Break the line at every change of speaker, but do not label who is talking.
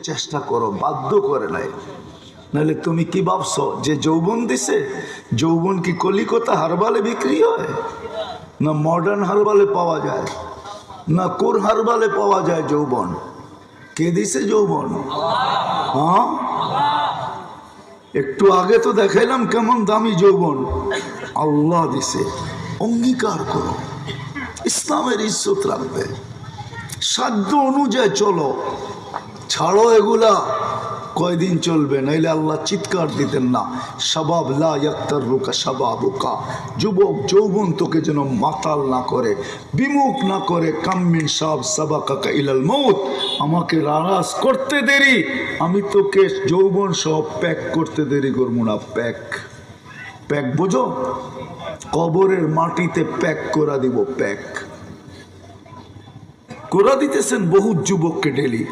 চেষ্টা করো, বাধ্য করে নাই। নাহলে তুমি কি ভাবছো যে যৌবন দিছে? যৌবন কি কলিকতা হারবালে বিক্রি হয়? না মডার্ন হারবালে পাওয়া যায়, না কোর হারবালে পাওয়া যায় যৌবন? কে দিছে যৌবন? হ্যাঁ, একটু আগে তো দেখাইলাম কেমন দামি যৌবন। আল্লাহ দিছে, অঙ্গীকার করো, ইসলামের ইজ্জত রাখবে, সাধ্য অনুযায়ী চলো, ছাড়ো এগুলা। কয়দিন চলবে? নাইলে আল্লাহ চিৎকার দিতেন না, শাবাব লা ইয়াক্তারুকা শাবাবুকা, যুবক যৌবন তোকে যেন মাতাল না করে, বিমুখ না করে। কাম্মিন সাব সাবাকাকা ইলাল মউত, আমাকে নারাজ করতে দেরি, আমি তোকে যৌবন সব প্যাক করতে দেরি করবো না। প্যাক প্যাক বোঝো? কবরের মাটিতে প্যাক করা দিব, প্যাক করা দিতেছেন বহুত যুবককে ডেলি।